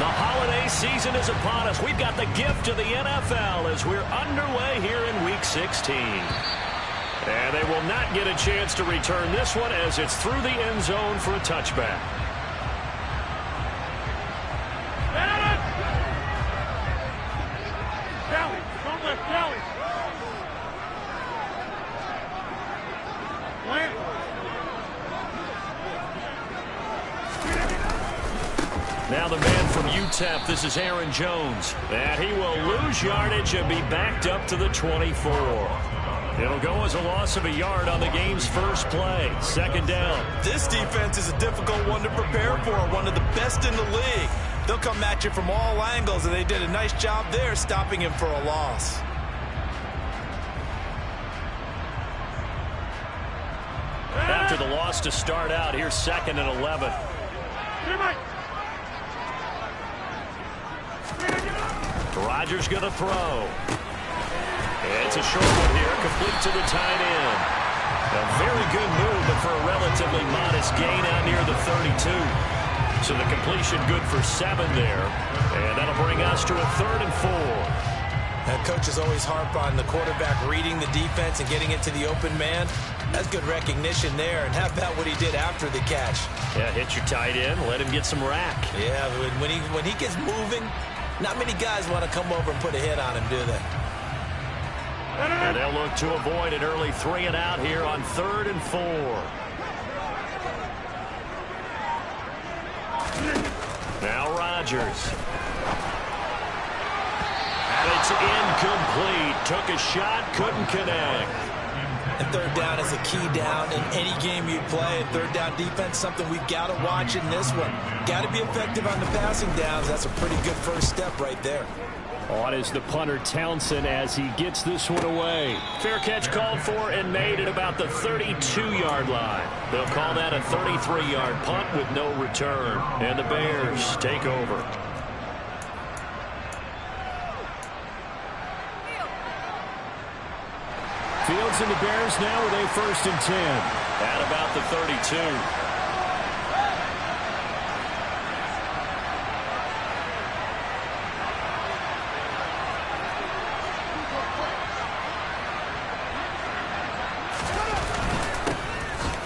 The holiday season is upon us. We've got the gift of the NFL as we're underway here in Week 16. And they will not get a chance to return this one as it's through the end zone for a touchback. Now the man from UTEP, this is Aaron Jones. And he will lose yardage and be backed up to the 24. It'll go as a loss of a yard on the game's first play. Second down. This defense is a difficult one to prepare for, one of the best in the league. They'll come at you from all angles, and they did a nice job there stopping him for a loss. After the loss to start out, here's 2nd and 11. Rodgers going to throw. It's a short one here, complete to the tight end. A very good move, but for a relatively modest gain out near the 32. So the completion good for 7 there. And that'll bring us to a 3rd and 4. That coaches always harp on the quarterback reading the defense and getting it to the open man. That's good recognition there. And how about what he did after the catch? Yeah, hit your tight end, let him get some rack. Yeah, when he gets moving, not many guys want to come over and put a hit on him, do they? And they'll look to avoid an early 3 and out here on 3rd and 4. Now Rodgers. And it's incomplete. Took a shot, couldn't connect. And 3rd down is a key down in any game you play. 3rd down defense, something we've got to watch in this one. Got to be effective on the passing downs. That's a pretty good first step right there. On is the punter Townsend as he gets this one away. Fair catch called for and made at about the 32-yard line. They'll call that a 33-yard punt with no return. And the Bears take over. Fields and the Bears now with a 1st and 10. At about the 32.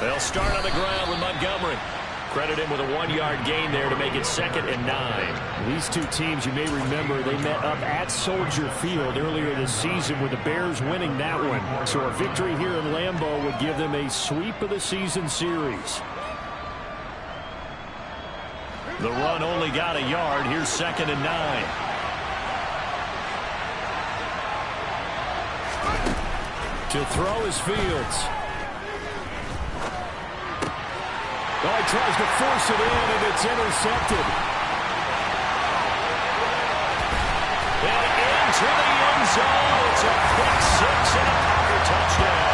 They'll start on the ground with Montgomery. Credit him with a 1-yard gain there to make it 2nd and 9. These two teams, you may remember, they met up at Soldier Field earlier this season with the Bears winning that one. So a victory here in Lambeau would give them a sweep of the season series. The run only got a yard. Here's 2nd and 9. To throw is Fields. Oh, he tries to force it in, and it's intercepted. And into the end zone. It's a pick 6 and a Packer touchdown.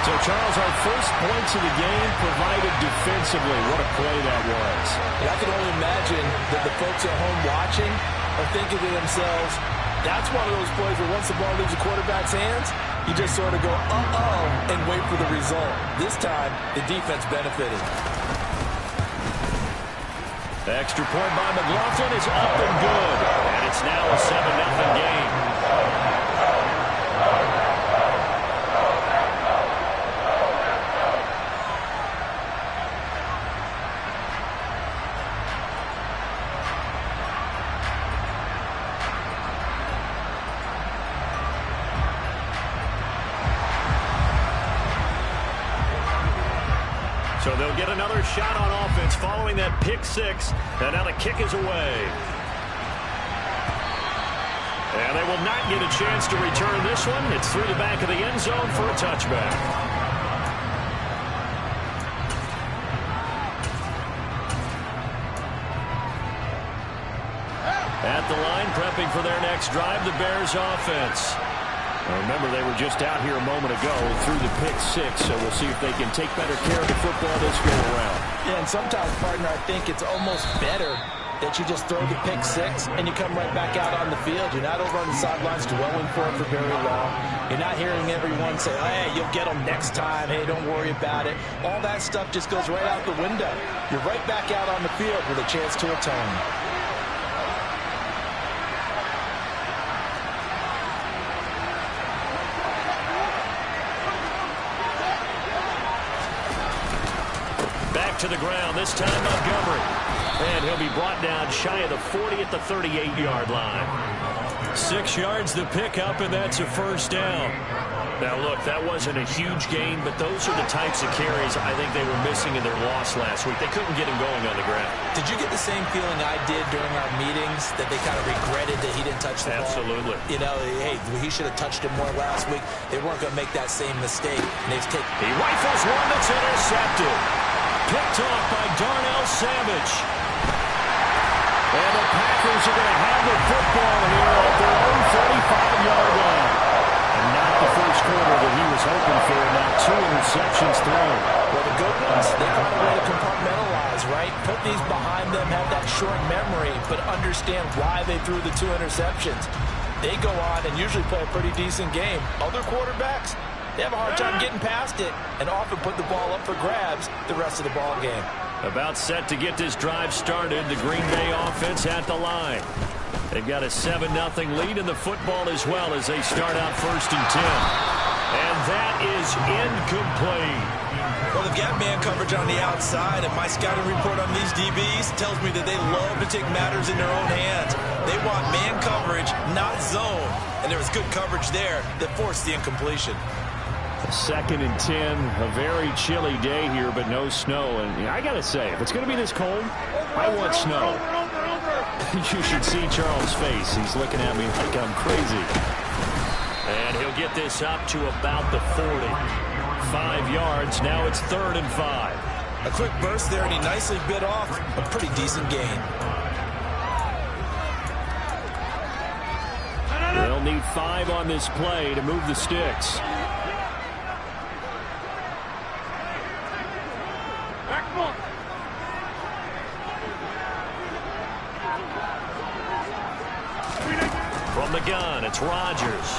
So, Charles, our first points of the game provided defensively. What a play that was. And I can only imagine that the folks at home watching are thinking to themselves, that's one of those plays where once the ball leaves the quarterback's hands, you just sort of go, uh-oh, and wait for the result. This time, the defense benefited. The extra point by McLaughlin is up and good. And it's now a 7-0 game. So they'll get another shot on offense following that pick 6. And now the kick is away. And they will not get a chance to return this one. It's through the back of the end zone for a touchback. At the line, prepping for their next drive, the Bears offense. Now remember, they were just out here a moment ago through the pick 6, so we'll see if they can take better care of the football this go around. Yeah, and sometimes, partner, I think it's almost better that you just throw the pick six and you come right back out on the field. You're not over on the sidelines dwelling for it for very long. You're not hearing everyone say, hey, you'll get them next time. Hey, don't worry about it. All that stuff just goes right out the window. You're right back out on the field with a chance to atone. To the ground, this time Montgomery. And he'll be brought down shy of the 40 at the 38-yard line. 6 yards the pickup, and that's a first down. Now, look, that wasn't a huge gain, but those are the types of carries I think they were missing in their loss last week. They couldn't get him going on the ground. Did you get the same feeling I did during our meetings, that they kind of regretted that he didn't touch the ball? Absolutely. You know, hey, he should have touched it more last week. They weren't going to make that same mistake. And he rifles one that's intercepted. Picked off by Darnell Savage. And the Packers are going to have the football here at their own 45-yard line. And not the first quarter that he was hoping for. Now 2 interceptions thrown. Well, the good ones, they found a way to compartmentalize, right? Put these behind them, have that short memory, but understand why they threw the 2 interceptions. They go on and usually play a pretty decent game. Other quarterbacks, they have a hard time getting past it and often put the ball up for grabs the rest of the ball game. About set to get this drive started. The Green Bay offense at the line. They've got a 7-0 lead in the football as well as they start out 1st and 10. And that is incomplete. Well, they've got man coverage on the outside, and my scouting report on these DBs tells me that they love to take matters in their own hands. They want man coverage, not zone. And there was good coverage there that forced the incompletion. 2nd and 10, a very chilly day here, but no snow. And I got to say, if it's going to be this cold, I want snow. You should see Charles' face. He's looking at me like I'm crazy. And he'll get this up to about the 40. 5 yards. Now it's 3rd and 5. A quick burst there, and he nicely bit off a pretty decent gain. They'll need 5 on this play to move the sticks. From the gun, it's Rodgers.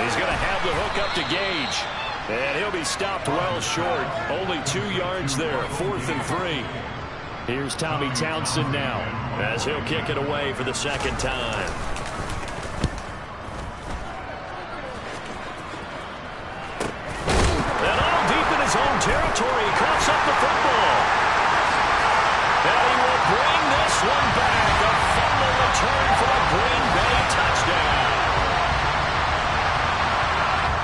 He's going to have the hook up to Gage. And he'll be stopped well short. Only 2 yards there, 4th and 3. Here's Tommy Townsend now as he'll kick it away for the 2nd time. And all deep in his own territory, he coughs up the football. And he will bring this one back. A fumble return for a Green Bay touchdown.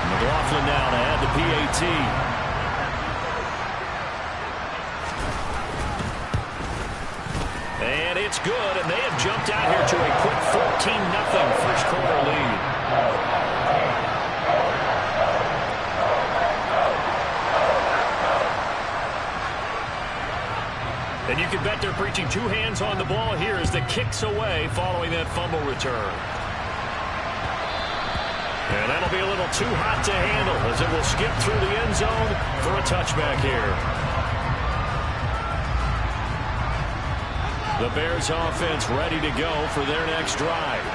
McLaughlin now to add the PAT. And it's good, and they have jumped out here to a quick 14-0 first quarter lead. And you can bet they're preaching 2 hands on the ball here as the kick's away following that fumble return. And that'll be a little too hot to handle as it will skip through the end zone for a touchback here. The Bears offense ready to go for their next drive.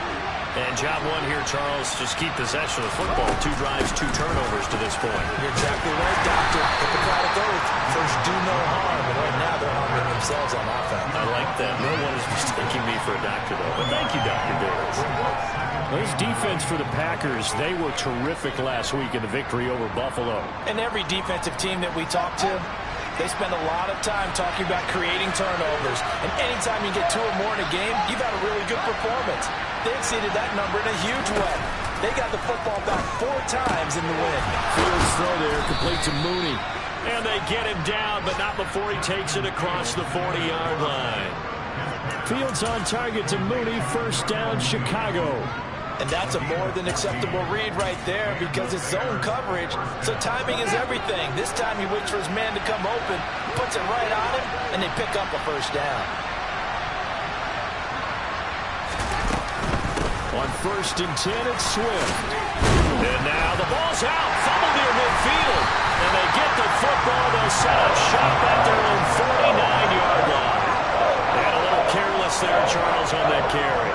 And job 1 here, Charles, just keep possession of the football. 2 drives, 2 turnovers to this point. You're exactly right, Doctor. Hippocratic oath. First, do no harm. And right now, they're harming themselves on offense. I like that. No one is mistaking me for a doctor, though. But thank you, Dr. Davis. This defense for the Packers, they were terrific last week in the victory over Buffalo. And every defensive team that we talk to, they spend a lot of time talking about creating turnovers. And anytime you get 2 or more in a game, you've had a really good performance. They exceeded that number in a huge way. They got the football back 4 times in the win. Fields throw there, complete to Mooney. And they get him down, but not before he takes it across the 40-yard line. Fields on target to Mooney, first down, Chicago. And that's a more than acceptable read right there because it's zone coverage, so timing is everything. This time he waits for his man to come open, puts it right on him, and they pick up a first down. On 1st and 10, it's Swift. And now the ball's out, fumbled near midfield. And they get the football, they'll set up shop at their own 49-yard line. And a little careless carry.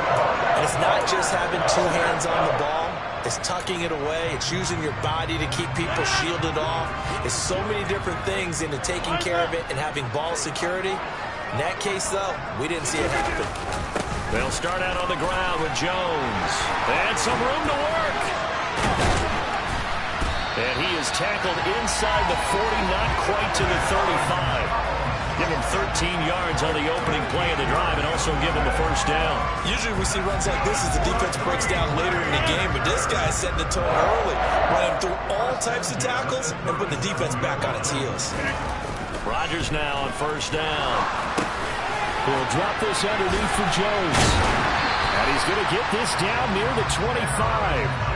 And it's not just having two hands on the ball. It's tucking it away. It's using your body to keep people shielded off. It's so many different things into taking care of it and having ball security. In that case, though, we didn't see it happen. They'll start out on the ground with Jones. And some room to work. And he is tackled inside the 40, not quite to the 35. Give him 13 yards on the opening play of the drive and also give him a first down. Usually we see runs like this as the defense breaks down later in the game, but this guy's setting the tone early, running through all types of tackles and putting the defense back on its heels. Rodgers now on first down. He'll drop this underneath for Jones. And he's going to get this down near the 25.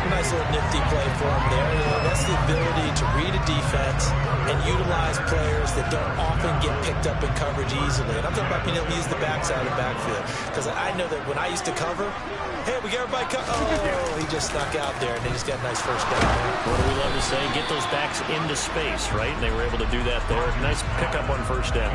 Nice little nifty play for him there. You know, that's the ability to read a defense and utilize players that don't often get picked up in coverage easily. And I'm talking about being able to use the backside of the backfield. Because I know that when I used to cover, hey, we got everybody covered. Oh, he just snuck out there, and they just got a nice first down. What do we love to say? Get those backs into space, right? And they were able to do that there. Nice pickup on first down.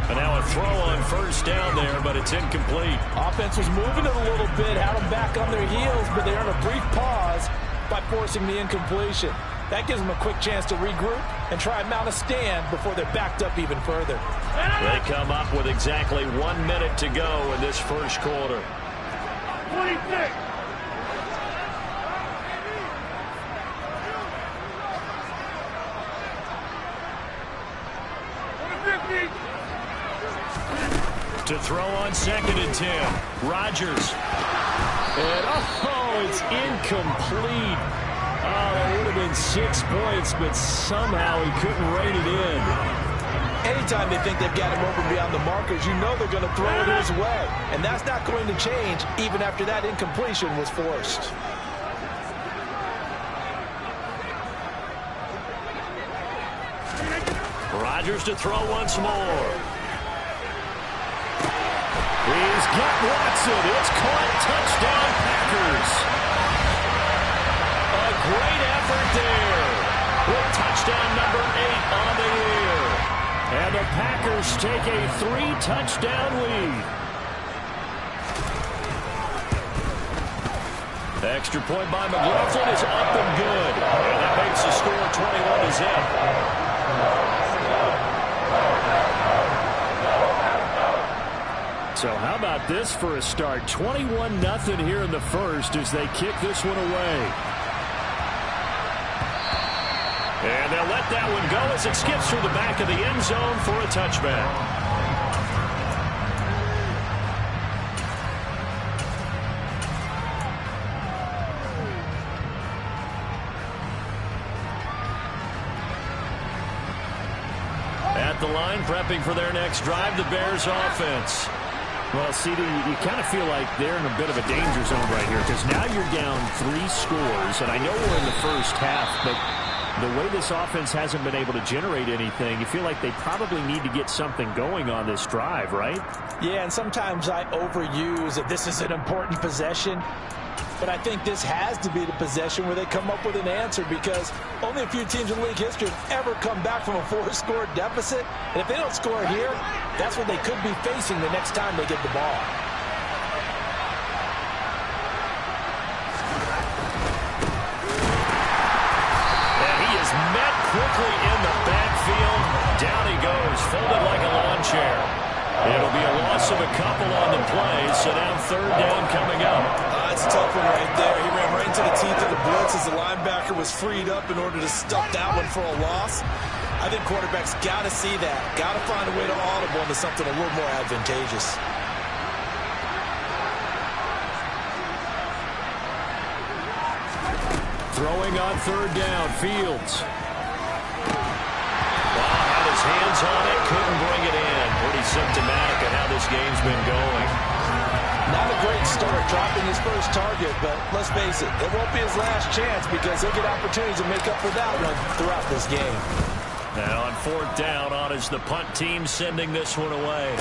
And now a throw on first down there, but it's incomplete. Offense was moving it a little bit, had them back on their heels, but they earned a brief pause by forcing the incompletion. That gives them a quick chance to regroup and try and mount a stand before they're backed up even further. They come up with exactly 1 minute to go in this first quarter. 26. To throw on 2nd and 10. Rodgers. And, it's incomplete. Oh, that would have been 6 points, but somehow he couldn't rein it in. Anytime they think they've got him open beyond the markers, you know they're going to throw it his way. And that's not going to change even after that incompletion was forced. Rodgers to throw once more. He's got Watson. It's caught. Touchdown, Packers. A great effort there. With touchdown number 8 on the year. And the Packers take a 3-touchdown lead. Extra point by McLaughlin is up and good. And that makes the score 21-0. So how about this for a start? 21-0 here in the first as they kick this one away. And they'll let that one go as it skips through the back of the end zone for a touchback. At the line, prepping for their next drive, the Bears offense. Well, CD, you kind of feel like they're in a bit of a danger zone right here because now you're down 3 scores, and I know we're in the first half, but the way this offense hasn't been able to generate anything, you feel like they probably need to get something going on this drive, right? Yeah, and sometimes I overuse that this is an important possession. But I think this has to be the possession where they come up with an answer because only a few teams in league history have ever come back from a 4-score deficit. And if they don't score here, that's what they could be facing the next time they get the ball. And he is met quickly in the backfield. Down he goes, folded like a lawn chair. It'll be a loss of a couple on the play, so now 3rd down coming up. That's a tough one right there. He ran right into the teeth of the blitz as the linebacker was freed up in order to stuff that one for a loss. I think quarterbacks got to see that. Got to find a way to audible into something a little more advantageous. Throwing on 3rd down, Fields. Had his hands on it, couldn't bring it in. Pretty symptomatic of how this game's been going. Not a great start dropping his first target, but let's face it, it won't be his last chance because he'll get opportunities to make up for that one throughout this game. Now on 4th down, on is the punt team sending this one away.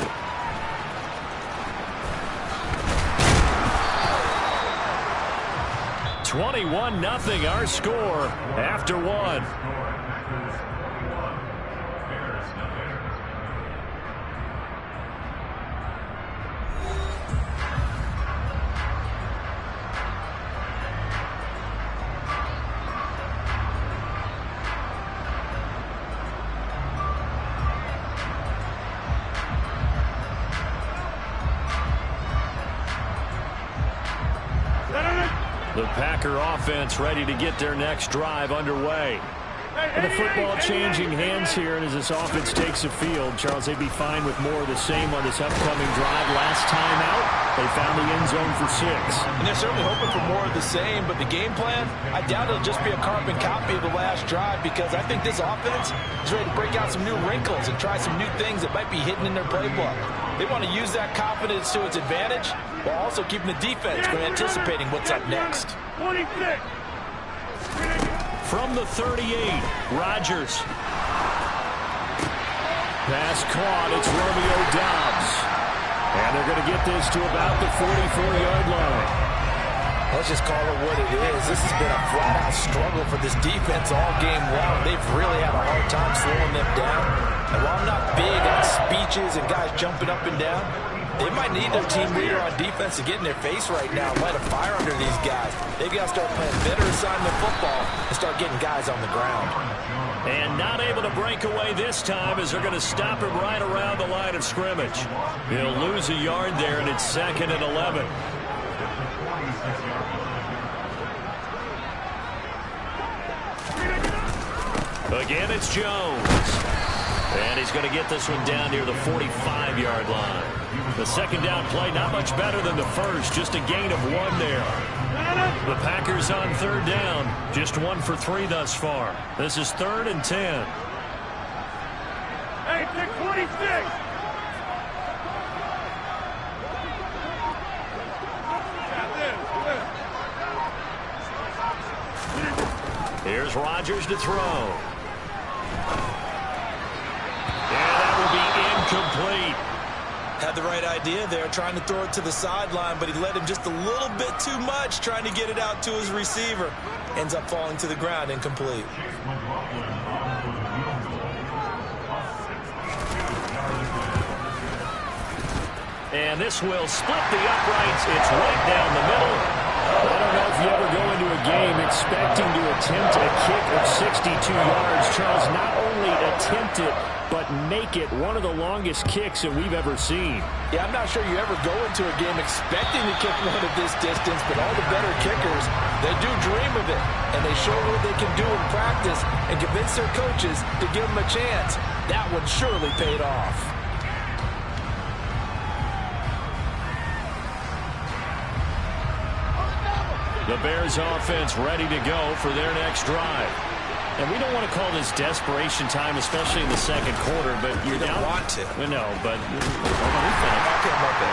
(21-0) our score after 1. The Packer offense ready to get their next drive underway. And the football changing hands here, and as this offense takes the field, Charles, they'd be fine with more of the same on this upcoming drive. Last time out, they found the end zone for 6. And they're certainly hoping for more of the same, but the game plan, I doubt it'll just be a carbon copy of the last drive, because I think this offense is ready to break out some new wrinkles and try some new things that might be hidden in their playbook. They want to use that confidence to its advantage while also keeping the defense from anticipating what's up next. 26. From the 38, Rodgers. Pass caught. It's Romeo Doubs. And they're going to get this to about the 44-yard line. Let's just call it what it is. This has been a flat-out struggle for this defense all game long. They've really had a hard time slowing them down. And while I'm not big on speeches and guys jumping up and down, they might need their team leader on defense to get in their face right now and light a fire under these guys. They've got to start playing better assignment football and start getting guys on the ground. And not able to break away this time as they're going to stop him right around the line of scrimmage. He'll lose a yard there, and it's 2nd and 11. Again, it's Jones. And he's going to get this one down near the 45-yard line. The second down play, not much better than the first, just a gain of 1 there. The Packers on 3rd down, just 1 for 3 thus far. This is 3rd and 10. Hey, pick 26. Here's Rodgers to throw. And that will be incomplete. Had the right idea there, trying to throw it to the sideline, but he led him just a little bit too much, trying to get it out to his receiver. Ends up falling to the ground, incomplete. And this will split the uprights. It's right down the middle. I don't know if you ever go into a game expecting to attempt a kick of 62 yards. Charles, not only attempt it, but make it one of the longest kicks that we've ever seen. Yeah, I'm not sure you ever go into a game expecting to kick one of this distance, but all the better kickers, they do dream of it, and they show what they can do in practice and convince their coaches to give them a chance. That one surely paid off. The Bears offense ready to go for their next drive. And we don't want to call this desperation time, especially in the second quarter, but you're down. Want to. No, but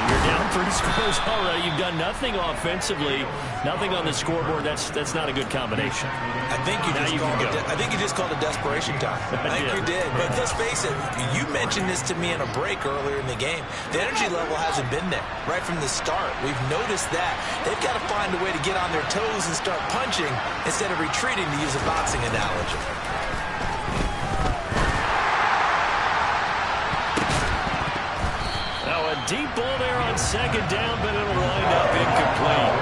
you're down 3 scores already. You've done nothing offensively, nothing on the scoreboard. That's not a good combination. I think you just called it desperation time. I think you did. But let's face it, you mentioned this to me in a break earlier in the game. The energy level hasn't been there right from the start. We've noticed that. They've got to find a way to get on their toes and start punching instead of retreating, to use a boxing analogy. Now a deep ball there on second down, but it'll wind up incomplete.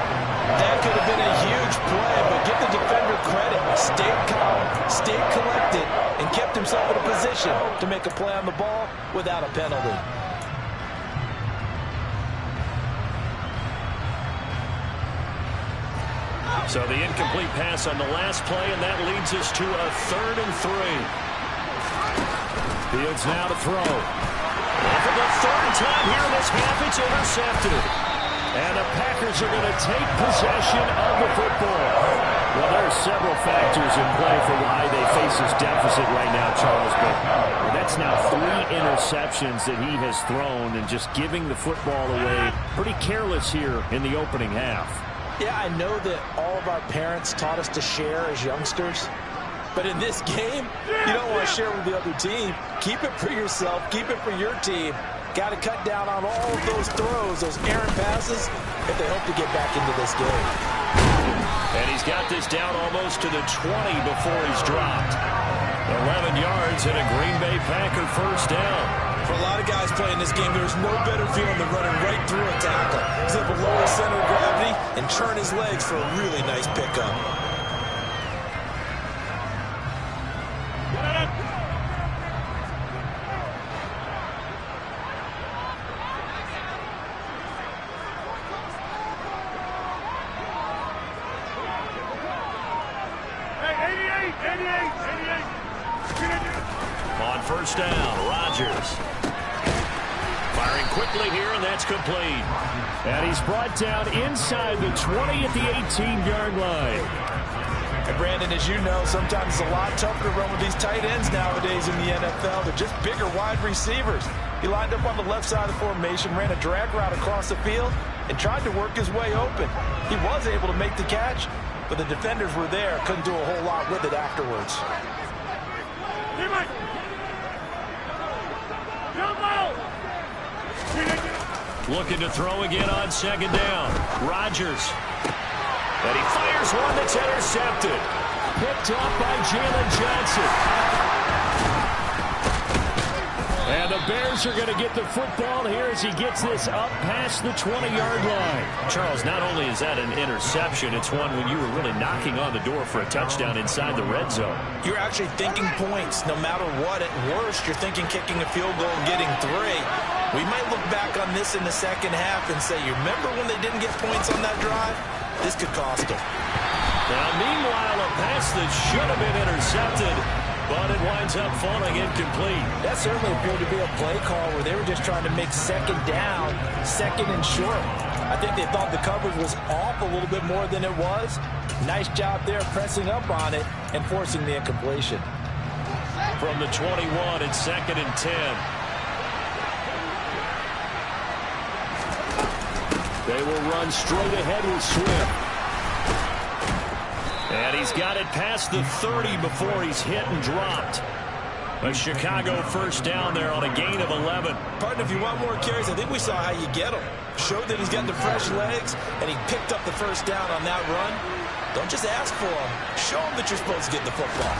That could have been a huge play, but give the defender credit. Stayed calm, stayed collected, and kept himself in a position to make a play on the ball without a penalty. So the incomplete pass on the last play, and that leads us to a 3rd and 3. Fields now to throw. And for the 3rd time here in this half, it's intercepted. And the Packers are going to take possession of the football. Well, there are several factors in play for why they face this deficit right now, Charles, but that's now 3 interceptions that he has thrown, and just giving the football away pretty careless here in the opening half. Yeah, I know that all of our parents taught us to share as youngsters. But in this game, you don't want to share with the other team. Keep it for yourself. Keep it for your team. Got to cut down on all of those throws, those errant passes, if they hope to get back into this game. And he's got this down almost to the 20 before he's dropped. 11 yards and a Green Bay Packer first down. For a lot of guys playing this game, there's no better feeling than running right through a tackle. He's able to lower his center of gravity and turn his legs for a really nice pickup. first down. Rodgers firing quickly here, and that's complete. And he's brought down inside the 20 at the 18-yard line. And Brandon, as you know, sometimes it's a lot tougher to run with these tight ends nowadays in the NFL. They're just bigger wide receivers. He lined up on the left side of the formation, ran a drag route across the field, and tried to work his way open. He was able to make the catch, but the defenders were there, couldn't do a whole lot with it afterwards. Looking to throw again on second down. Rodgers. And he fires one that's intercepted. Picked off by Jalen Johnson. And the Bears are going to get the football here as he gets this up past the 20-yard line. Charles, not only is that an interception, it's one when you were really knocking on the door for a touchdown inside the red zone. You're actually thinking points no matter what. At worst, you're thinking kicking a field goal and getting 3. We might look back on this in the second half and say, you remember when they didn't get points on that drive? This could cost them. Now, meanwhile, a pass that should have been intercepted, but it winds up falling incomplete. That certainly appeared to be a play call where they were just trying to make second down, second and short. I think they thought the coverage was off a little bit more than it was. Nice job there pressing up on it and forcing the incompletion. From the 21, it's 2nd and 10. They will run straight ahead with Swift. And he's got it past the 30 before he's hit and dropped. A Chicago first down there on a gain of 11. Partner, if you want more carries, I think we saw how you get them. Showed that he's got the fresh legs, and he picked up the first down on that run. Don't just ask for them. Show them that you're supposed to get the football.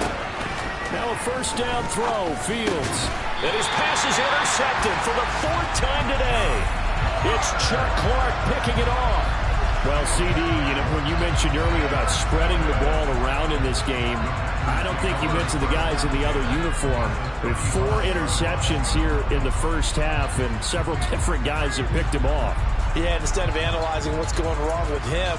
Now a first down throw. Fields. And his pass is intercepted for the 4th time today. It's Chuck Clark picking it off. Well, CD, when you mentioned earlier about spreading the ball around in this game, I don't think you meant to the guys in the other uniform. With 4 interceptions here in the first half, and several different guys have picked him off. Yeah, instead of analyzing what's going wrong with him,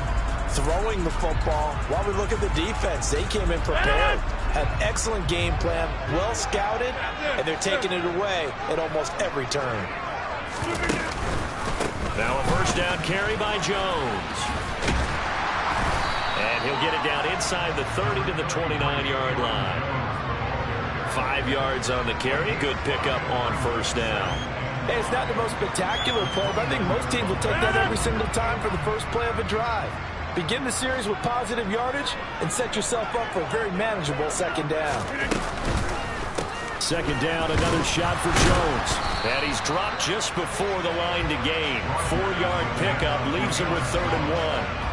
throwing the football, while we look at the defense, they came in prepared, had an excellent game plan, well scouted, and they're taking it away at almost every turn. Now a first down carry by Jones. And he'll get it down inside the 30 to the 29-yard line. 5 yards on the carry. Good pickup on first down. Hey, it's not the most spectacular play, but I think most teams will take that every single time for the first play of a drive. Begin the series with positive yardage and set yourself up for a very manageable second down. Second down, another shot for Jones. And he's dropped just before the line to gain. 4-yard pickup leaves him with 3rd and 1.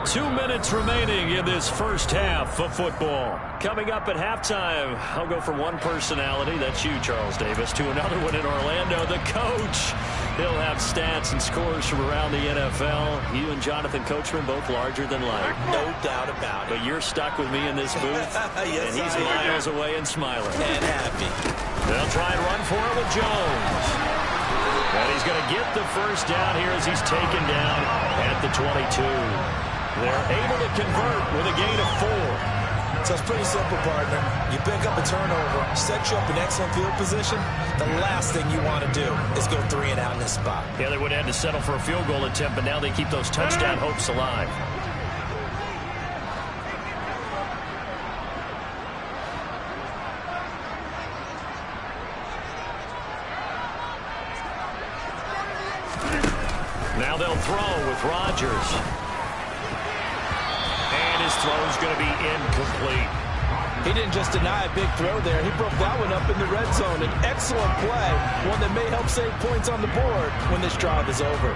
2 minutes remaining in this first half of football. Coming up at halftime, I'll go from one personality, that's you, Charles Davis, to another one in Orlando, the coach. He'll have stats and scores from around the NFL. You and Jonathan Coachman both larger than life. No doubt about it. But you're stuck with me in this booth, yes, and he's miles away and smiling. And happy. They'll try and run for it with Jones. And he's going to get the first down here as he's taken down at the 22. They're able to convert with a gain of 4. So it's pretty simple, partner. You pick up a turnover, set you up in excellent field position. The last thing you want to do is go 3 and out in this spot. Yeah, they would have had to settle for a field goal attempt, but now they keep those touchdown hopes alive. Now they'll throw with Rodgers. And his throw's going to be incomplete. He didn't just deny a big throw there. He broke that one up in the red zone. An excellent play, one that may help save points on the board when this drive is over.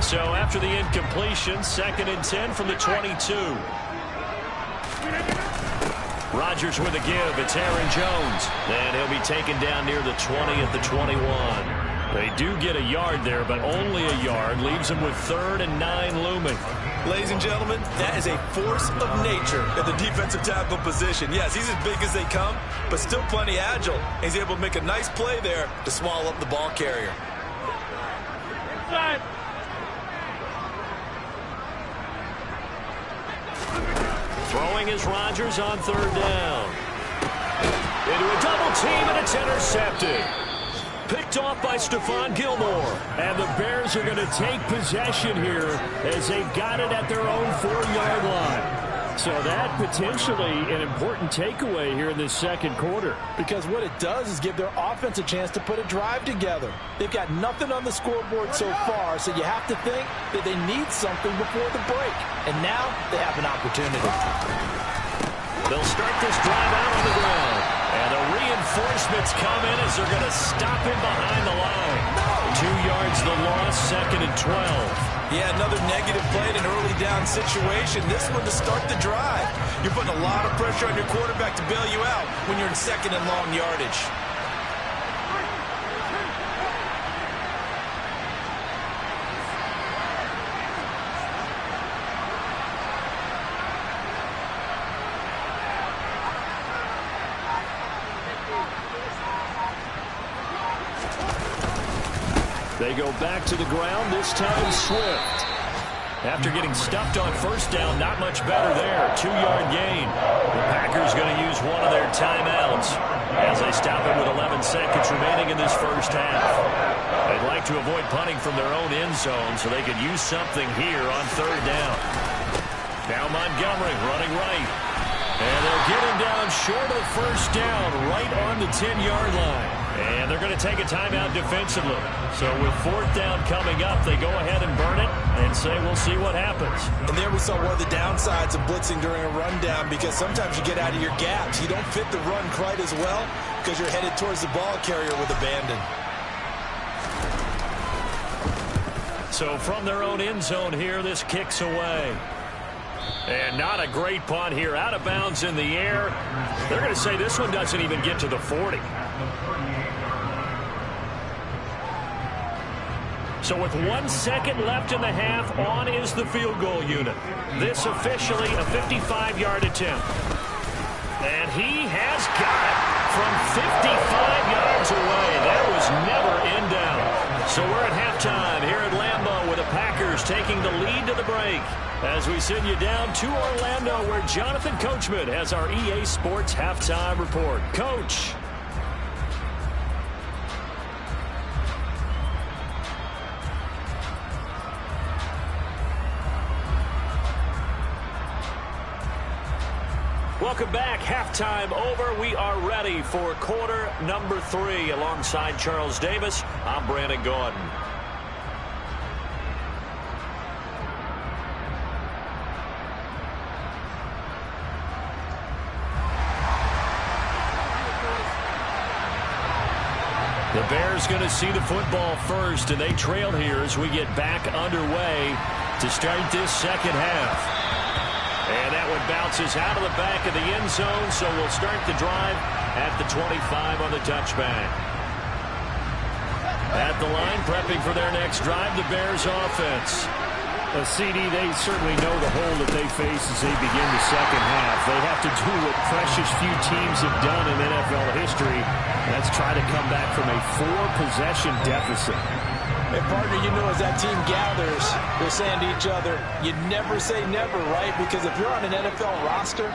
So after the incompletion, 2nd and 10 from the 22. Rodgers with a give. It's Aaron Jones. And he'll be taken down near the 20 at the 21. They do get a yard there, but only a yard. Leaves them with 3rd and 9 looming. Ladies and gentlemen, that is a force of nature at the defensive tackle position. Yes, he's as big as they come, but still plenty agile. He's able to make a nice play there to swallow up the ball carrier. Inside. Throwing is Rodgers on third down. Into a double team, and it's intercepted. Picked off by Stephon Gilmore. And the Bears are going to take possession here as they've got it at their own 4-yard line. So that potentially an important takeaway here in this second quarter. Because what it does is give their offense a chance to put a drive together. They've got nothing on the scoreboard so far, so you have to think that they need something before the break. And now they have an opportunity. They'll start this drive out on the ground. And the reinforcements come in as they're going to stop him behind the line. 2 yards the loss, 2nd and 12. Yeah, another negative play in an early down situation. This one to start the drive. You're putting a lot of pressure on your quarterback to bail you out when you're in 2nd and long yardage. They go back to the ground, this time Swift. After getting stuffed on first down, not much better there. 2-yard gain. The Packers going to use one of their timeouts as they stop it with 11 seconds remaining in this first half. They'd like to avoid punting from their own end zone so they could use something here on third down. Now Montgomery running right. And they'll get him down short of first down, right on the 10-yard line. And they're going to take a timeout defensively. So with 4th down coming up, they go ahead and burn it and say we'll see what happens. And there we saw one of the downsides of blitzing during a rundown, because sometimes you get out of your gaps. You don't fit the run quite as well because you're headed towards the ball carrier with abandon. So from their own end zone here, this kicks away. And not a great punt here. Out of bounds in the air. They're going to say this one doesn't even get to the 40. So with 1 second left in the half, on is the field goal unit. This officially a 55-yard attempt. And he has got it from 55 yards away. That was never in doubt. So we're at halftime here at Lambeau with the Packers taking the lead to the break. As we send you down to Orlando, where Jonathan Coachman has our EA Sports halftime report. Coach. Welcome back. Halftime over. We are ready for quarter number 3. Alongside Charles Davis, I'm Brandon Gordon. The Bears going to see the football first, and they trail here as we get back underway to start this second half. And that one bounces out of the back of the end zone, so we'll start the drive at the 25 on the touchback. At the line, prepping for their next drive, the Bears offense. CD, they certainly know the hole that they face as they begin the second half. They have to do what precious few teams have done in NFL history. That's try to come back from a 4-possession deficit. And partner, you know, as that team gathers, they're saying to each other, you never say never, right? Because if you're on an NFL roster,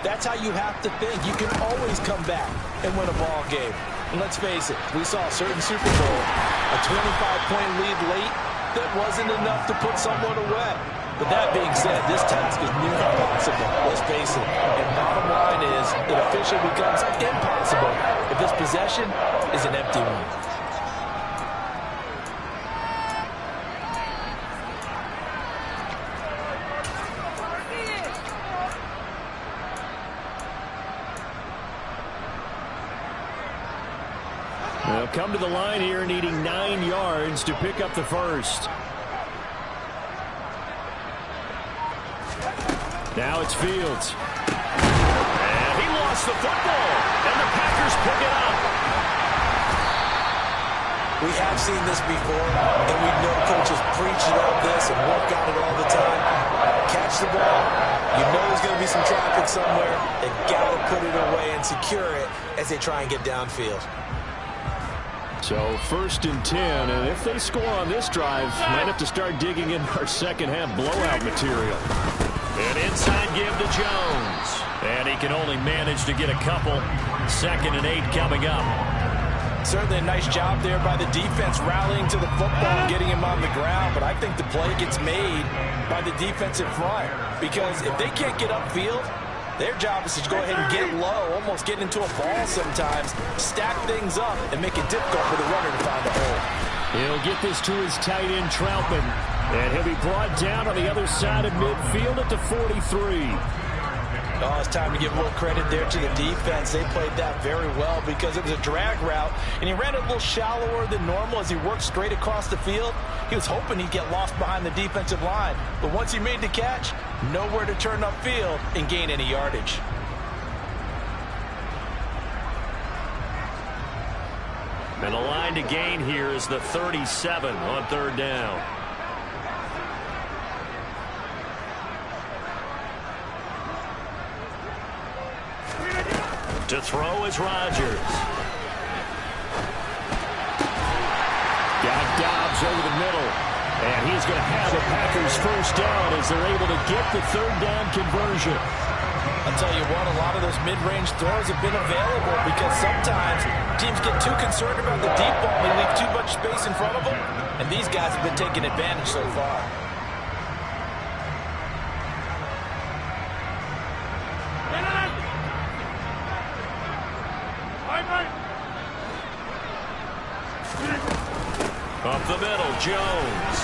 that's how you have to think. You can always come back and win a ball game. And let's face it, we saw a certain Super Bowl, a 25-point lead late, that wasn't enough to put someone away. But that being said, this task is near impossible, let's face it. And bottom line is, it officially becomes impossible if this possession is an empty one. They'll come to the line here needing 9 yards to pick up the first. Now it's Fields. And he lost the football. And the Packers pick it up. We have seen this before, and we know coaches preach about this and work on it all the time. Catch the ball. You know there's going to be some traffic somewhere. They've got to put it away and secure it as they try and get downfield. So 1st and 10, and if they score on this drive, might have to start digging in our second half blowout material. An inside give to Jones. And he can only manage to get a couple. 2nd and 8 coming up. Certainly a nice job there by the defense rallying to the football and getting him on the ground. But I think the play gets made by the defensive front. Because if they can't get upfield, their job is to go ahead and get low, almost get into a ball sometimes, stack things up, and make it difficult for the runner to find a hole. He'll get this to his tight end, Troutman. And he'll be brought down on the other side of midfield at the 43. Oh, it's time to give a little credit there to the defense. They played that very well because it was a drag route, and he ran it a little shallower than normal as he worked straight across the field. He was hoping he'd get lost behind the defensive line, but once he made the catch, nowhere to turn upfield and gain any yardage. And the line to gain here is the 37 on 3rd down. To throw is Rodgers. Got Dobbs over the middle. And he's going to have the Packers first down as they're able to get the 3rd down conversion. I'll tell you what, a lot of those mid-range throws have been available because sometimes teams get too concerned about the deep ball. They leave too much space in front of them, and these guys have been taking advantage so far. Up the middle, Jones.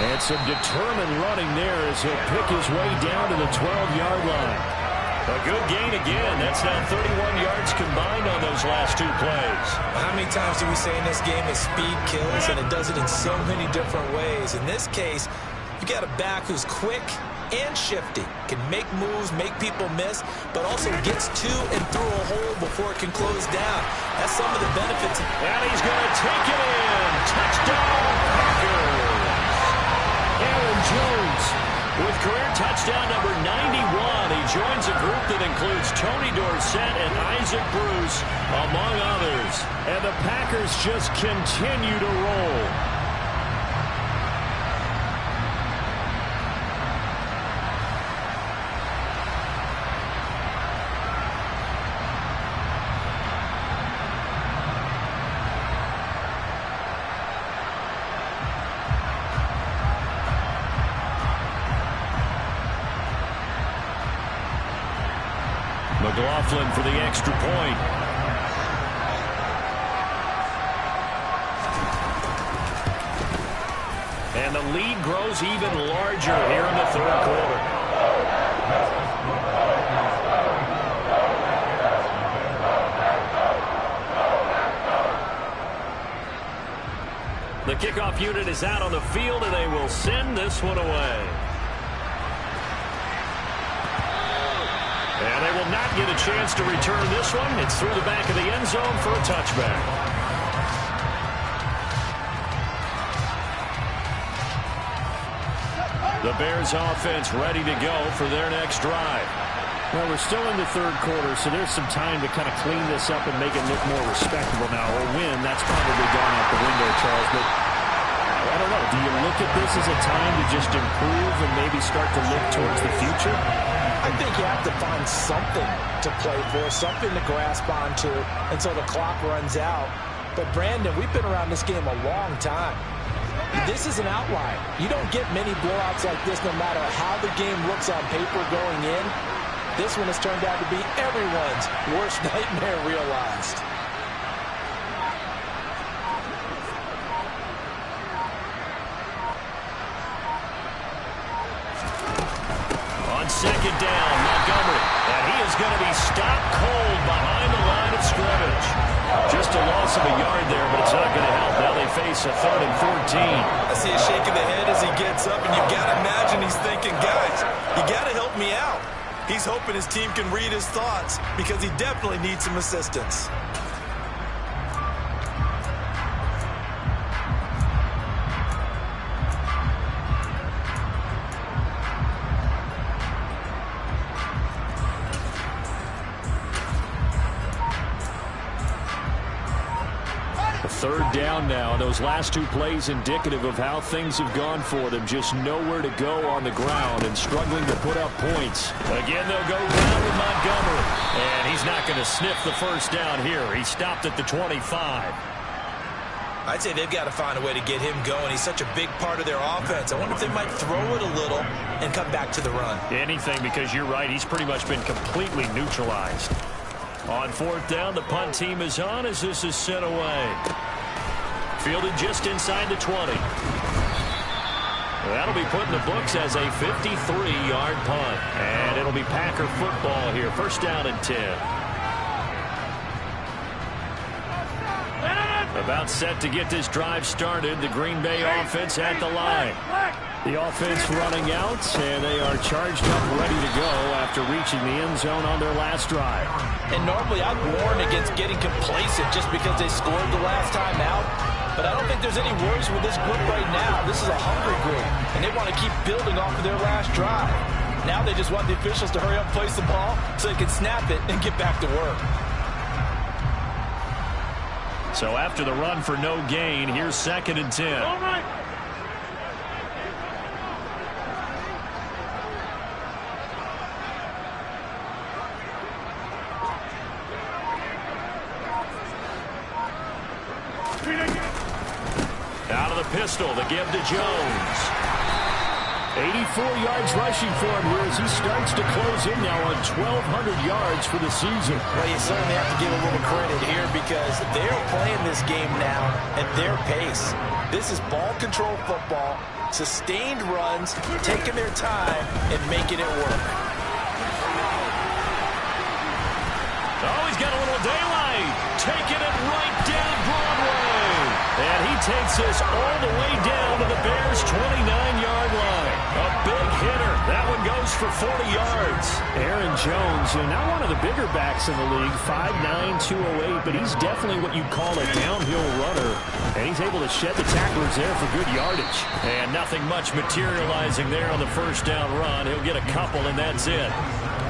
And some determined running there as he'll pick his way down to the 12-yard line. A good gain again. That's now 31 yards combined on those last 2 plays. How many times do we say in this game that speed kills, and it does it in so many different ways? In this case, you got a back who's quick and shifty, can make moves, make people miss, but also gets to and through a hole before it can close down. That's some of the benefits. And he's going to take it in. Touchdown, Packers. Aaron Jones with career touchdown number 91. He joins a group that includes Tony Dorsett and Isaac Bruce, among others. And the Packers just continue to roll. McLaughlin for the extra point. And the lead grows even larger here in the 3rd quarter. The kickoff unit is out on the field, and they will send this one away. And they will not get a chance to return this one. It's through the back of the end zone for a touchback. The Bears offense ready to go for their next drive. Well, we're still in the 3rd quarter, so there's some time to kind of clean this up and make it look more respectable now. Or win, that's probably gone out the window, Charles. But I don't know. Do you look at this as a time to just improve and maybe start to look towards the future? I think you have to find something to play for, something to grasp onto until the clock runs out. But, Brandon, we've been around this game a long time. This is an outlier. You don't get many blowouts like this no matter how the game looks on paper going in. This one has turned out to be everyone's worst nightmare realized. On 2nd down, Montgomery. And he is going to be stopped cold behind the line of scrimmage. Just a loss of a yard there, but it's not going to help. Now they face a 3rd and 14. I see a shake of the head as he gets up, and you've got to imagine he's thinking, guys, you got to help me out. He's hoping his team can read his thoughts because he definitely needs some assistance. Third down now. Those last two plays indicative of how things have gone for them. Just nowhere to go on the ground and struggling to put up points. Again, they'll go down with Montgomery. And he's not going to sniff the first down here. He stopped at the 25. I'd say they've got to find a way to get him going. He's such a big part of their offense. I wonder if they might throw it a little and come back to the run. Anything, because you're right. He's pretty much been completely neutralized. On fourth down, the punt team is on as this is sent away. Fielded just inside the 20. That'll be put in the books as a 53-yard punt. And it'll be Packer football here. First down and 10. About set to get this drive started. The Green Bay offense at the line. The offense running out, and they are charged up, ready to go after reaching the end zone on their last drive. And normally I'd warn against getting complacent just because they scored the last time out. But I don't think there's any worries with this group right now. This is a hungry group, and they want to keep building off of their last drive. Now they just want the officials to hurry up, place the ball, so they can snap it and get back to work. So after the run for no gain, here's second and 10. All right. Out of the pistol, the give to Jones. 84 yards rushing for him here as he starts to close in now on 1,200 yards for the season. Well, you certainly have to give a little credit here because they're playing this game now at their pace. This is ball control football, sustained runs, taking their time and making it work. Oh, he's got a little daylight. Taking it right down Broadway. And he takes this all the way down to the Bears' 29-yard line. A big hitter. That one goes for 40 yards. Aaron Jones, not one of the bigger backs in the league, 5'9", 208, but he's definitely what you'd call a downhill runner. And he's able to shed the tacklers there for good yardage. And nothing much materializing there on the first down run. He'll get a couple, and that's it.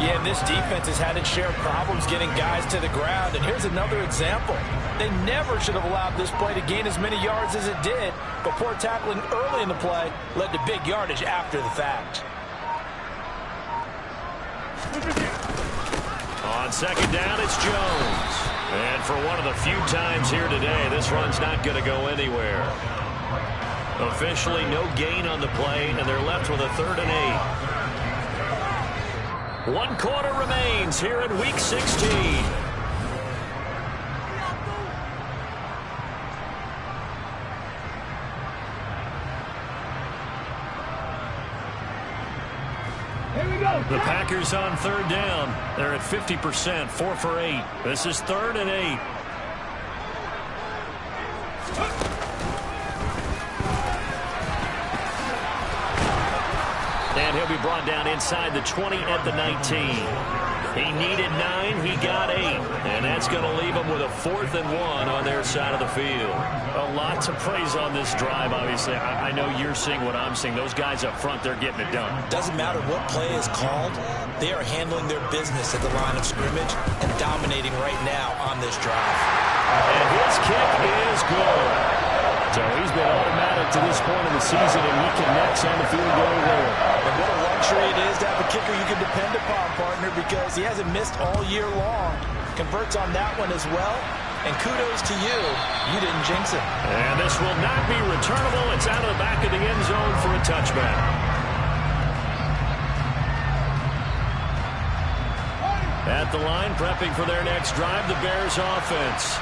Yeah, this defense has had its share of problems getting guys to the ground. And here's another example. They never should have allowed this play to gain as many yards as it did. But poor tackling early in the play led to big yardage after the fact. On second down, it's Jones. And for one of the few times here today, this run's not going to go anywhere. Officially no gain on the play, and they're left with a 3rd and 8. 1 quarter remains here in Week 16. The Packers on 3rd down. They're at 50%, 4 for 8. This is 3rd and 8. And he'll be brought down inside the 20 at the 19. He needed 9, he got 8. And that's going to leave him with a 4th and 1 on their side of the field. A lot to praise on this drive, obviously. I know you're seeing what I'm seeing. Those guys up front, they're getting it done. Doesn't matter what play is called. They are handling their business at the line of scrimmage and dominating right now on this drive. And his kick is good. So he's been automatic to this point of the season, and he connects on the field goal there. And what a luxury it is to have a kicker you can depend upon, partner, because he hasn't missed all year long. Converts on that one as well. And kudos to you. You didn't jinx it. And this will not be returnable. It's out of the back of the end zone for a touchback. At the line, prepping for their next drive, the Bears offense.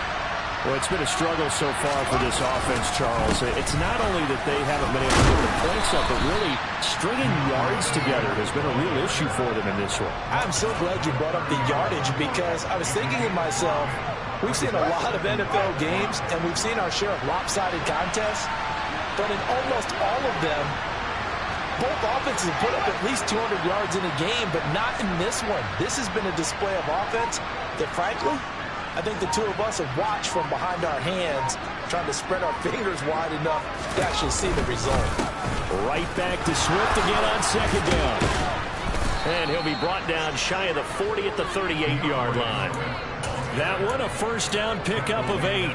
Well, it's been a struggle so far for this offense, Charles. It's not only that they haven't been able to get the points up, but really stringing yards together has been a real issue for them in this one. I'm so glad you brought up the yardage because I was thinking to myself, we've seen a lot of NFL games, and we've seen our share of lopsided contests, but in almost all of them, both offenses have put up at least 200 yards in a game, but not in this one. This has been a display of offense that, frankly, I think the two of us have watched from behind our hands, trying to spread our fingers wide enough to actually see the result. Right back to Swift again on second down. And he'll be brought down shy of the 40 at the 38-yard line. That one, a first down pickup of 8.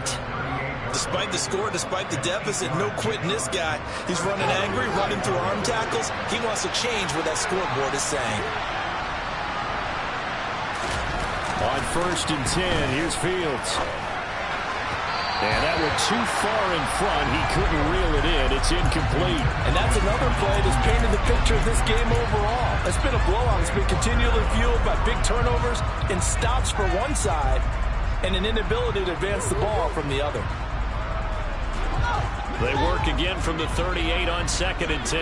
despite the score, despite the deficit, no quitting this guy. He's running angry, running through arm tackles. He wants to change what that scoreboard is saying. On 1st and 10, here's Fields. And that went too far in front. He couldn't reel it in. It's incomplete. And that's another play that's painted the picture of this game overall. It's been a blowout. It's been continually fueled by big turnovers and stops for one side and an inability to advance the ball from the other. They work again from the 38 on 2nd and 10.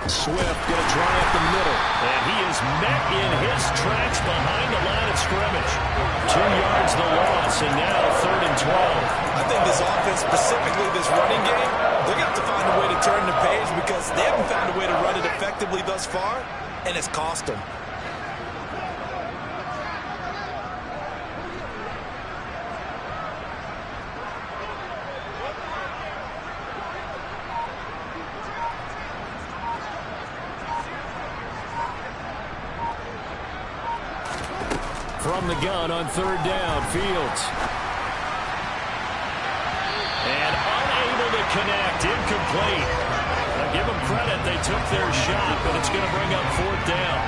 Swift going to try up the middle. And he is met in his tracks behind the line of scrimmage. 2 yards the loss, and now 3rd and 12. I think this offense, specifically this running game, they're going to have to find a way to turn the page because they haven't found a way to run it effectively thus far, and it's cost them. From the gun on 3rd down, Fields. And unable to connect, incomplete. Now give them credit, they took their shot, but it's going to bring up 4th down.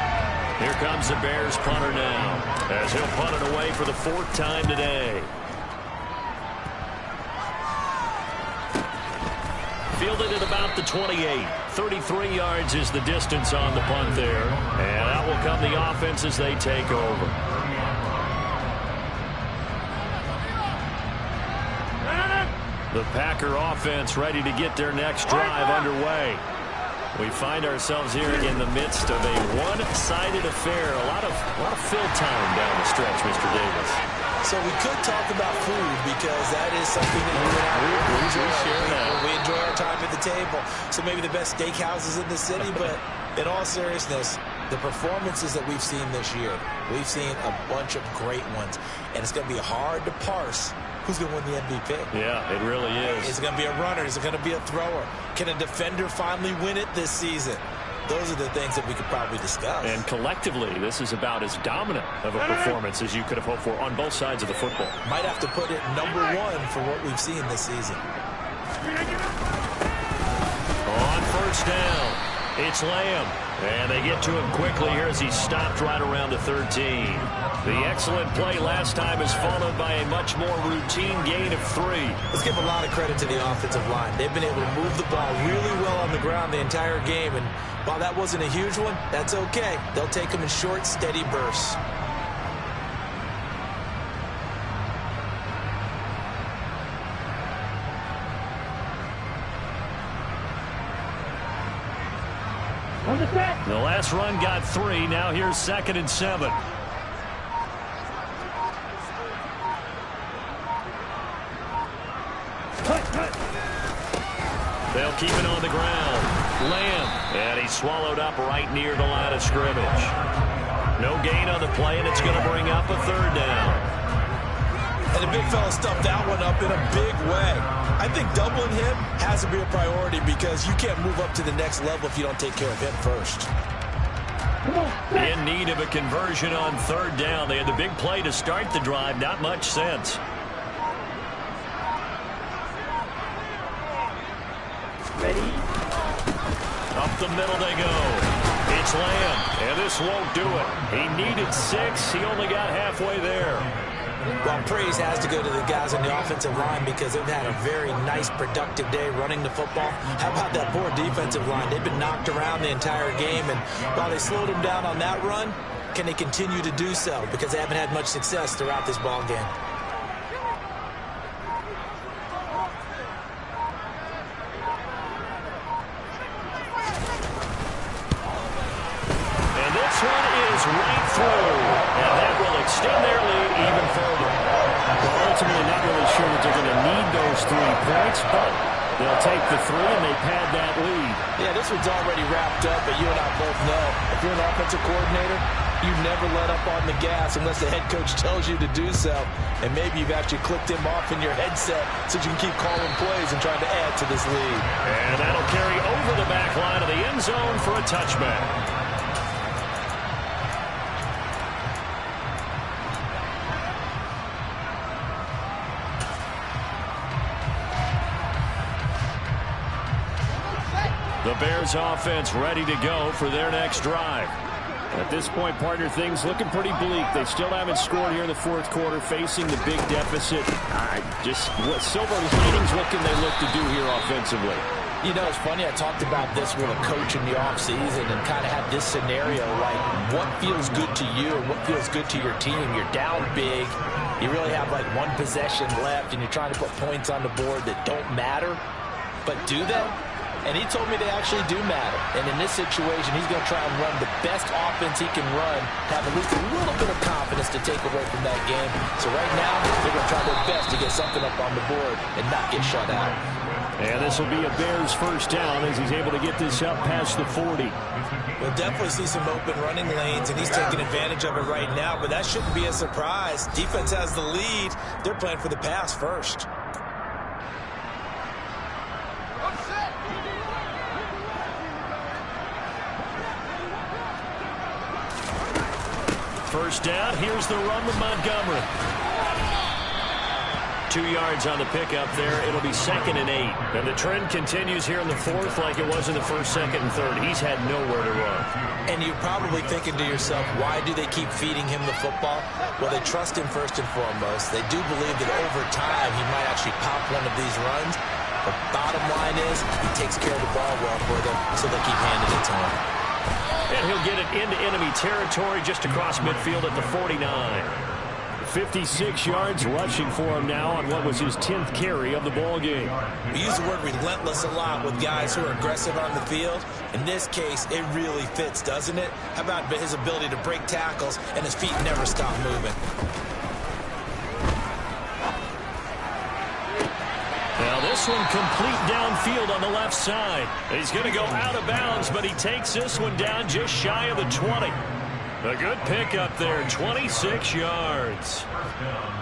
Here comes the Bears punter now, as he'll punt it away for the 4th time today. Fielded at about the 28. 33 yards is the distance on the punt there. And out will come the offense as they take over. The Packer offense ready to get their next drive underway. We find ourselves here in the midst of a one-sided affair. A lot of fill time down the stretch, Mr. Davis. So we could talk about food because that is something that you and I we enjoy our time at the table. So maybe the best steakhouses in the city, but in all seriousness, the performances that we've seen this year, we've seen a bunch of great ones, and it's going to be hard to parse who's going to win the MVP. Yeah, it really is. Is it going to be a runner? Is it going to be a thrower? Can a defender finally win it this season? Those are the things that we could probably discuss. And collectively, this is about as dominant of a performance as you could have hoped for on both sides of the football. Might have to put it number 1 for what we've seen this season. On 1st down, it's Lamb. And they get to him quickly here as he stopped right around the 13. The excellent play last time is followed by a much more routine gain of 3. Let's give a lot of credit to the offensive line. They've been able to move the ball really well on the ground the entire game. And while that wasn't a huge one, that's okay. They'll take them in short, steady bursts. The last run got 3. Now here's 2nd and 7. They'll keep it on the ground. Lamb. And he's swallowed up right near the line of scrimmage. No gain on the play, and it's going to bring up a 3rd down. And the big fella stuffed that one up in a big way. I think doubling him has to be a priority because you can't move up to the next level if you don't take care of him first. In need of a conversion on 3rd down. They had the big play to start the drive. Not much sense. Ready? Up the middle they go. It's Lamb, and this won't do it. He needed 6. He only got halfway there. Well, praise has to go to the guys on the offensive line because they've had a very nice, productive day running the football. How about that poor defensive line? They've been knocked around the entire game, and while they slowed them down on that run, can they continue to do so? Because they haven't had much success throughout this ball game. And this one is right through, and that will extend their lead even further. Well, ultimately, not really sure that they're going to need those 3 points, but they'll take the 3 and they pad that lead. Yeah, this one's already wrapped up, but you and I both know if you're an offensive coordinator, you never let up on the gas unless the head coach tells you to do so. And maybe you've actually clicked him off in your headset so you can keep calling plays and trying to add to this lead. And that'll carry over the back line of the end zone for a touchback. The Bears offense ready to go for their next drive. At this point, partner, things looking pretty bleak. They still haven't scored here in the fourth quarter, facing the big deficit. What silver linings, what can they look to do here offensively? You know, it's funny, I talked about this with a coach in the offseason and kind of had this scenario, like what feels good to you and what feels good to your team. You're down big. You really have like one possession left, and you're trying to put points on the board that don't matter. But do they? And he told me they actually do matter. And in this situation, he's going to try and run the best offense he can run, have at least a little bit of confidence to take away from that game. So right now, they're going to try their best to get something up on the board and not get shut out. And this will be a Bears first down as he's able to get this up past the 40. We'll definitely see some open running lanes, and he's taking advantage of it right now, but that shouldn't be a surprise. Defense has the lead. They're playing for the pass first. First down, here's the run with Montgomery. 2 yards on the pickup there. It'll be 2nd and 8. And the trend continues here in the fourth like it was in the first, second, and third. He's had nowhere to run. And you're probably thinking to yourself, why do they keep feeding him the football? Well, they trust him first and foremost. They do believe that over time he might actually pop one of these runs. But bottom line is he takes care of the ball well for them, so they keep handing it to him. And he'll get it into enemy territory just across midfield at the 49. 56 yards rushing for him now on what was his 10th carry of the ball game. We use the word relentless a lot with guys who are aggressive on the field. In this case, it really fits, doesn't it? How about his ability to break tackles and his feet never stop moving? Now this one complete downfield on the left side. He's going to go out of bounds, but he takes this one down just shy of the 20. A good pickup there, 26 yards.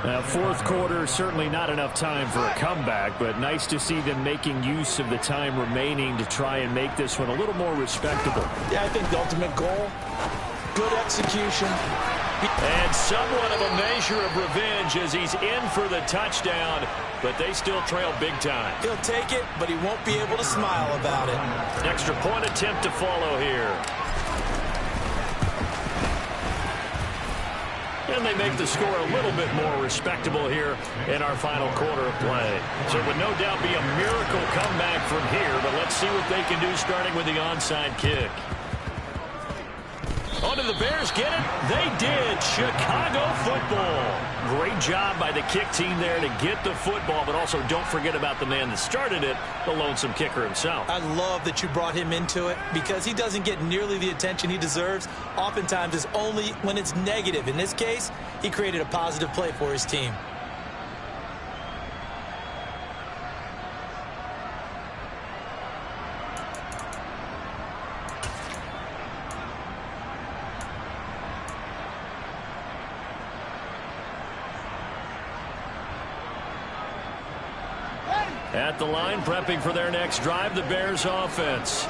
Now, fourth quarter, certainly not enough time for a comeback, but nice to see them making use of the time remaining to try and make this one a little more respectable. Yeah, I think the ultimate goal, good execution. And somewhat of a measure of revenge as he's in for the touchdown, but they still trail big time. He'll take it, but he won't be able to smile about it. Extra point attempt to follow here. And they make the score a little bit more respectable here in our final quarter of play. So it would no doubt be a miracle comeback from here, but let's see what they can do starting with the onside kick. Oh, did the Bears get it? They did. Chicago football. Great job by the kick team there to get the football, but also don't forget about the man that started it, the lonesome kicker himself. I love that you brought him into it because he doesn't get nearly the attention he deserves. Oftentimes it's only when it's negative. In this case, he created a positive play for his team. At the line, prepping for their next drive, the Bears offense.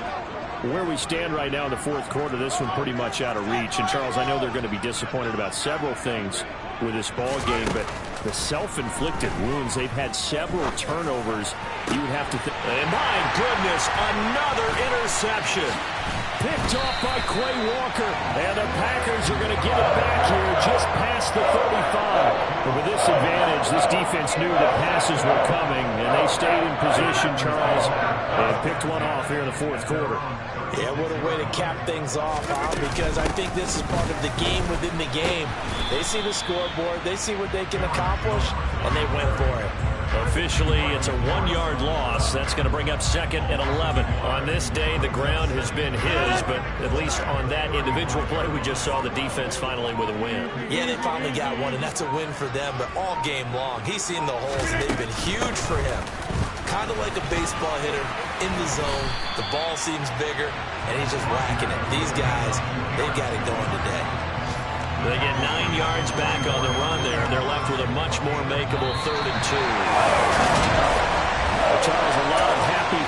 Where we stand right now in the fourth quarter, this one pretty much out of reach. And, Charles, I know they're going to be disappointed about several things with this ball game, but the self-inflicted wounds, they've had several turnovers. You would have to think. And my goodness, another interception. Picked off by Quay Walker. And the Packers are going to get it back here just past the 35. But with this advantage, this defense knew that passes were coming, and they stayed in position, Charles, and picked one off here in the fourth quarter. Yeah, what a way to cap things off, Al, because I think this is part of the game within the game. They see the scoreboard, they see what they can accomplish, and they went for it. Officially, it's a 1-yard loss. That's going to bring up 2nd and 11. On this day, the ground has been his, but at least on that individual play, we just saw the defense finally with a win. Yeah, they finally got one, and that's a win for them, but all game long, he's seen the holes, and they've been huge for him. Kind of like a baseball hitter in the zone. The ball seems bigger, and he's just whacking it. These guys, they've got it going today. They get 9 yards back on the run there. They're left with a much more makeable 3rd and 2. Charles, a lot of happy.